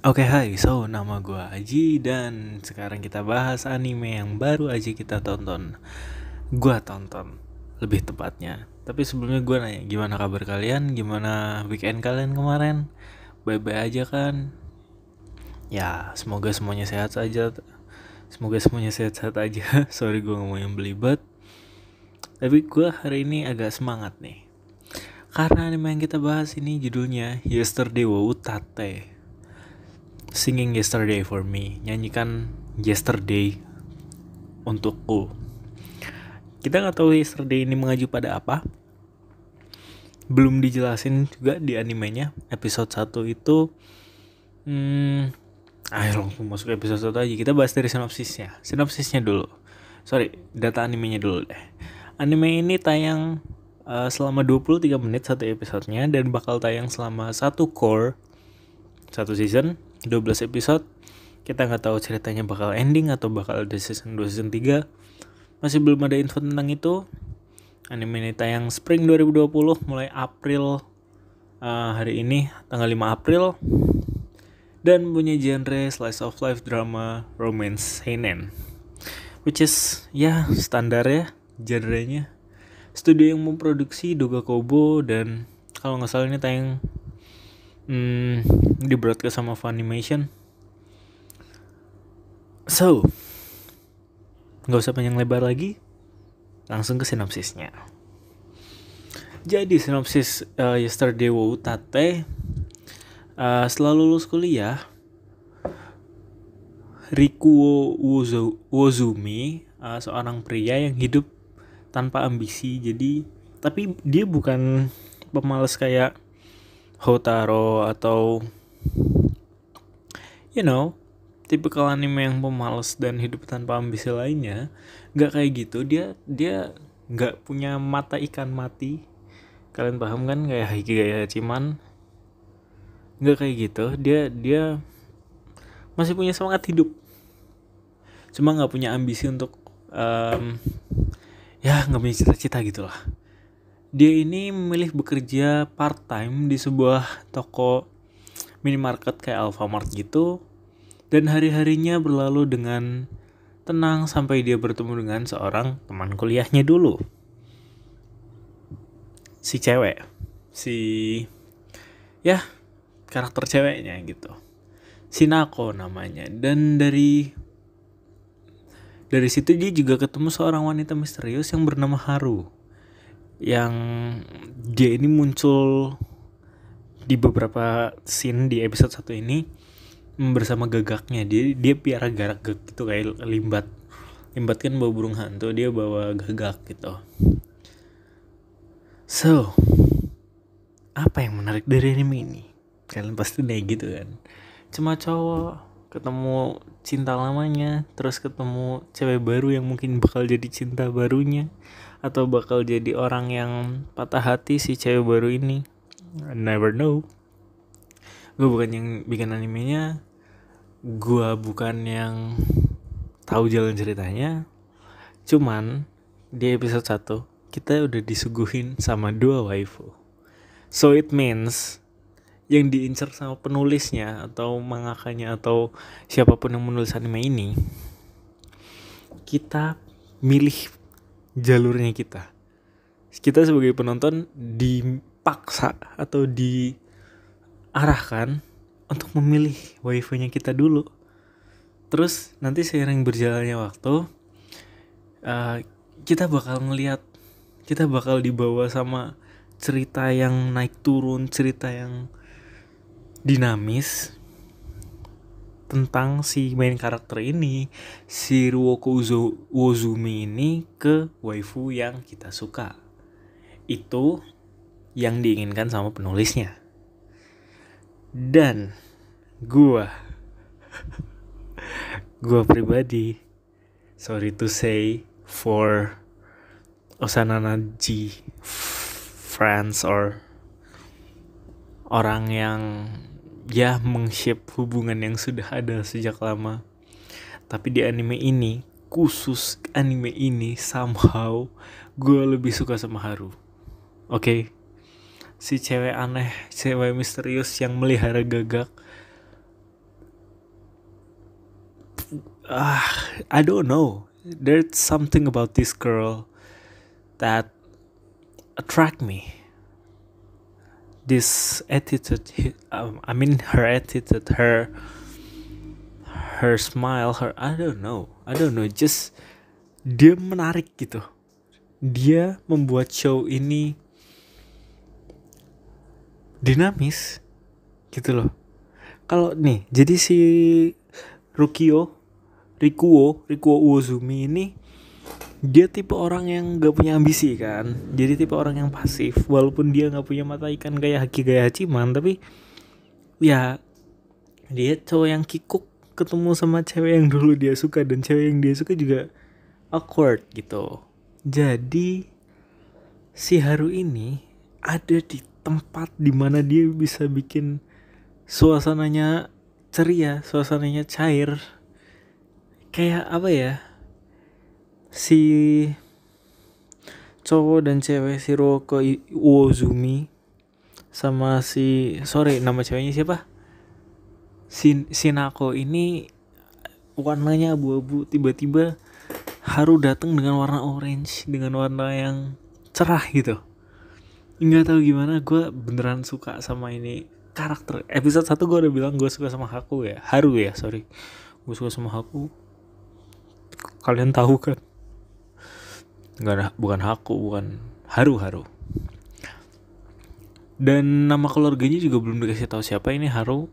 Oke, hai. Nama gue Aji dan sekarang kita bahas anime yang baru aja kita tonton. Gua tonton, lebih tepatnya. Tapi sebelumnya gue nanya, gimana kabar kalian? Gimana weekend kalian kemarin? Bye-bye aja kan? Ya, semoga semuanya sehat saja. Semoga semuanya sehat-sehat aja. Sorry gue ngomong yang belibet. Tapi gue hari ini agak semangat nih. Karena anime yang kita bahas ini judulnya Yesterday wa Utate. Singing Yesterday for Me, nyanyikan Yesterday untukku. Kita nggak tahu Yesterday ini mengacu pada apa. Belum dijelasin juga di animenya. Episode 1 itu ayo langsung masuk episode 1 aja. Kita bahas dari sinopsisnya dulu. Data animenya dulu deh. Anime ini tayang selama 23 menit satu episodenya dan bakal tayang selama satu season 12 episode. Kita nggak tahu ceritanya bakal ending atau bakal ada season 2, season 3. Masih belum ada info tentang itu. Anime ini tayang spring 2020 mulai April hari ini tanggal 5 April. Dan punya genre slice of life drama romance seinen. Which is ya standar ya genrenya. Studio yang memproduksi Doga Kobo dan kalau nggak salah ini tayang di broadcast sama Funimation. So, nggak usah panjang lebar lagi, langsung ke sinopsisnya. Jadi sinopsis Yesterday wa Utate, setelah lulus kuliah, Rikuo Wozumi, seorang pria yang hidup tanpa ambisi. Tapi dia bukan pemalas kayak Hotaro atau tipikal anime yang pemalas dan hidup tanpa ambisi lainnya. Nggak kayak gitu. Dia nggak punya mata ikan mati. Kalian paham kan, kayak Hikigaya Ciman? Nggak kayak gitu. Dia masih punya semangat hidup. Cuma nggak punya ambisi untuk nggak punya cita-cita gitulah. Dia ini memilih bekerja part time di sebuah toko minimarket kayak Alfamart gitu. Dan hari-harinya berlalu dengan tenang sampai dia bertemu dengan seorang teman kuliahnya dulu. Si cewek. Karakter ceweknya gitu. Shinako namanya. Dan dari situ dia juga ketemu seorang wanita misterius yang bernama Haru. Yang dia ini muncul di beberapa scene di episode 1 ini bersama gagaknya. Dia piara gagak gitu, kayak limbat kan bawa burung hantu, dia bawa gagak gitu. So, apa yang menarik dari anime ini? Kalian pasti nanya gitu kan. Cuma cowok ketemu cinta lamanya, terus ketemu cewek baru yang mungkin bakal jadi cinta barunya, atau bakal jadi orang yang patah hati si cewek baru ini. I never know. Gue bukan yang bikin animenya, gue bukan yang tahu jalan ceritanya. Cuman di episode 1 kita udah disuguhin sama 2 waifu. So it means yang diincar sama penulisnya atau mangakanya atau siapapun yang menulis anime ini, kita milih jalurnya kita. Kita sebagai penonton dipaksa atau diarahkan untuk memilih waifunya kita dulu. Terus nanti seiring berjalannya waktu, kita bakal dibawa sama cerita yang naik turun, cerita yang dinamis tentang si main karakter ini, si Ryuko Wozumi ini, ke waifu yang kita suka. Itu yang diinginkan sama penulisnya. Dan gua pribadi, sorry to say for Osananaji friends or orang yang meng-shape hubungan yang sudah ada sejak lama, tapi di anime ini, khusus anime ini, somehow gue lebih suka sama Haru. Oke? Si cewek aneh, cewek misterius yang melihara gagak, I don't know, there's something about this girl that attract me. This attitude, I mean her attitude, her smile, her I don't know, just dia menarik gitu. Dia membuat show ini dinamis gitu loh. Kalau nih, jadi si Rikuo Uozumi ini dia tipe orang yang gak punya ambisi kan. Jadi tipe orang yang pasif. Walaupun dia gak punya mata ikan kayak Haki Gaya Hachiman, tapi ya dia cowok yang kikuk ketemu sama cewek yang dulu dia suka, dan cewek yang dia suka juga awkward gitu. Jadi si Haru ini ada di tempat dimana dia bisa bikin suasananya ceria, suasananya cair. Kayak apa ya, si cowok dan cewek si Roko Uozumi sama nama ceweknya siapa? Shinako ini warnanya abu-abu, tiba-tiba Haru datang dengan warna orange, dengan warna yang cerah gitu. Nggak tahu gimana, gue beneran suka sama ini karakter. Episode 1 gue udah bilang gue suka sama Haru ya, gue suka sama Haku. Kalian tahu kan? Bukan Haku, bukan Haru. Dan nama keluarganya juga belum dikasih tahu siapa ini Haru.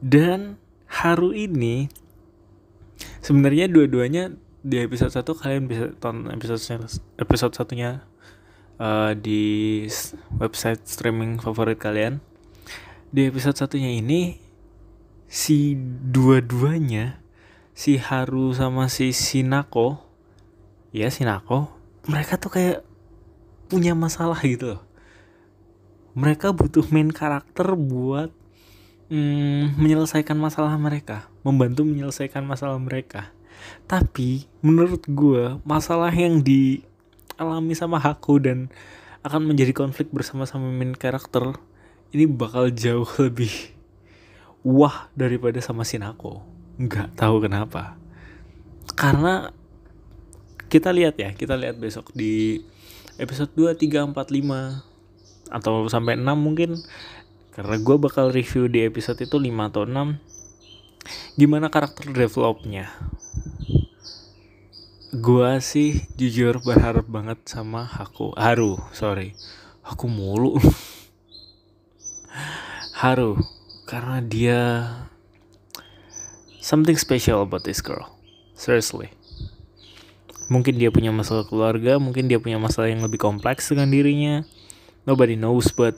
Dan Haru ini sebenarnya dua-duanya di episode 1 kalian bisa tonton episode satunya di website streaming favorit kalian. Di episode satunya ini si dua-duanya, si Haru sama si Shinako, mereka tuh kayak punya masalah gitu loh. Mereka butuh main karakter buat menyelesaikan masalah mereka, membantu menyelesaikan masalah mereka. Tapi menurut gue masalah yang dialami sama Haku dan akan menjadi konflik bersama-sama main karakter ini bakal jauh lebih wah daripada sama Shinako. Nggak tahu kenapa. Karena kita lihat besok di episode 2, 3, 4, 5 atau sampai 6 mungkin. Karena gue bakal review di episode itu 5 atau 6 gimana karakter developnya. Gue sih jujur berharap banget sama Haru, karena dia something special about this girl. Seriously. Mungkin dia punya masalah keluarga, mungkin dia punya masalah yang lebih kompleks dengan dirinya. Nobody knows, but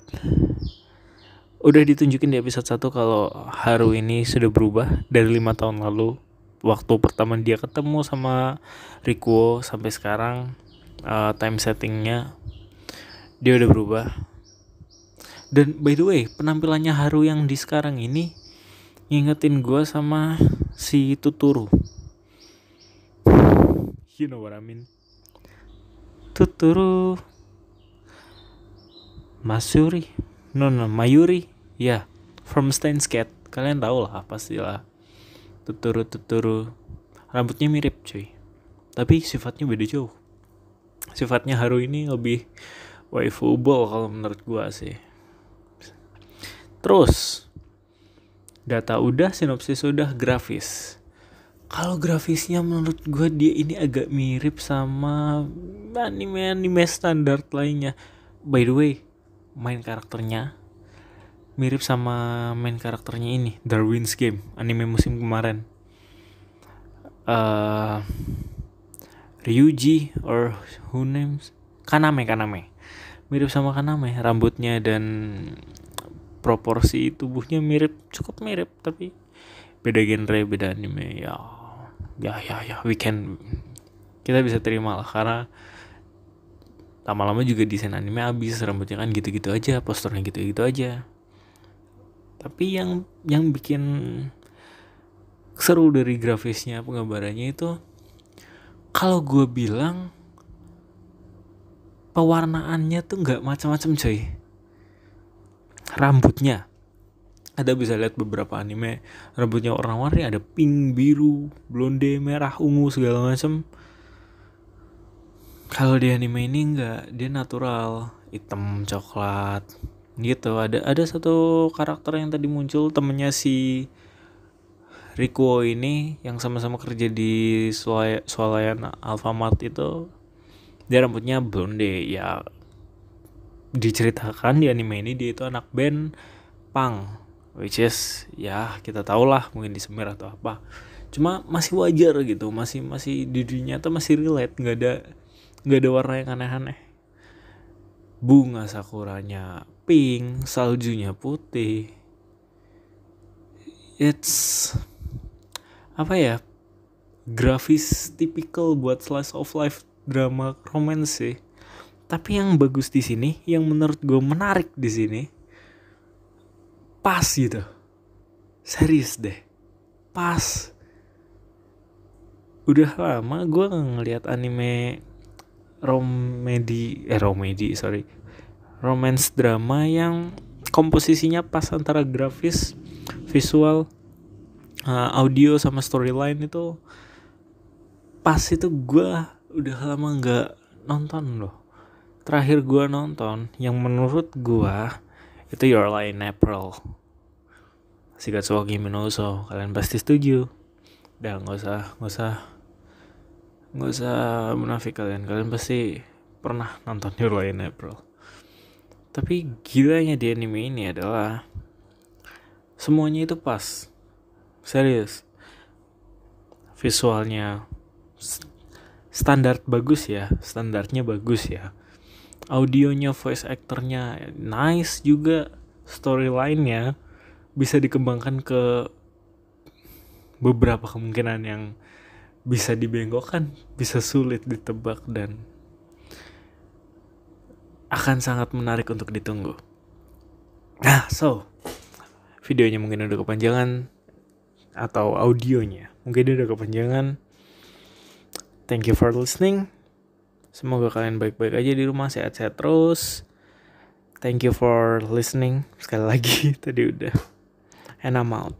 udah ditunjukin di episode 1 kalau Haru ini sudah berubah dari 5 tahun lalu. Waktu pertama dia ketemu sama Rikuo sampai sekarang, time settingnya dia udah berubah. Dan by the way, penampilannya Haru yang di sekarang ini ngingetin gue sama si Tuturu. You know what I mean? Tuturu Mayuri, ya, from Steins Gate. Kalian tahu lah, pastilah. Tuturu. Rambutnya mirip cuy, tapi sifatnya beda jauh. Sifatnya Haru ini lebih waifuable kalau menurut gue sih. Terus data udah, sinopsis udah, grafis. Kalau grafisnya menurut gue dia ini agak mirip sama anime standar lainnya. By the way, main karakternya mirip sama main karakternya ini, Darwin's Game, anime musim kemarin. Ryuji or who names? Kaname. Mirip sama Kaname, rambutnya dan proporsi tubuhnya cukup mirip, tapi beda genre, beda anime. Ya, kita bisa terima lah, karena lama-lama juga desain anime habis, rambutnya kan gitu-gitu aja, posturnya gitu-gitu aja. Tapi yang bikin seru dari grafisnya, penggambarannya itu, kalau gue bilang pewarnaannya tuh nggak macam-macam coy. Ada bisa lihat beberapa anime rambutnya warna-warni, ada pink, biru, blonde, merah, ungu segala macam. Kalau di anime ini enggak, dia natural, hitam, coklat gitu. Ada satu karakter yang tadi muncul, temennya si Rikuo ini yang sama-sama kerja di swalayan Alfamart itu, dia rambutnya blonde. Ya diceritakan di anime ini dia itu anak band punk, which is ya kita tahu lah mungkin disemir atau apa, cuma masih wajar gitu, masih di dunia tuh masih relate, nggak ada warna yang aneh-aneh. Bunga sakuranya pink, saljunya putih. It's apa ya, grafis tipikal buat slice of life drama romance sih. Tapi yang bagus di sini, yang menurut gue menarik di sini, pas gitu. Serius deh, pas. Udah lama gue ngeliat anime romance drama yang komposisinya pas antara grafis, visual, audio sama storyline itu pas. Itu gue udah lama nggak nonton loh. Terakhir gue nonton yang menurut gue itu Your Lie in April, Shigatsu wa Kimi no Uso. Kalian pasti setuju. Udah nggak usah munafik, kalian pasti pernah nonton Your Lie in April. Tapi gilanya di anime ini adalah semuanya itu pas. Serius. Visualnya standarnya bagus ya. Audionya, voice actornya nice juga. Storyline-nya bisa dikembangkan ke beberapa kemungkinan yang bisa dibengkokkan, bisa sulit ditebak, dan akan sangat menarik untuk ditunggu. Nah, so videonya mungkin udah kepanjangan, atau audionya mungkin udah kepanjangan. Thank you for listening. Semoga kalian baik-baik aja di rumah, sehat-sehat terus. Thank you for listening. Sekali lagi tadi udah. And I'm out.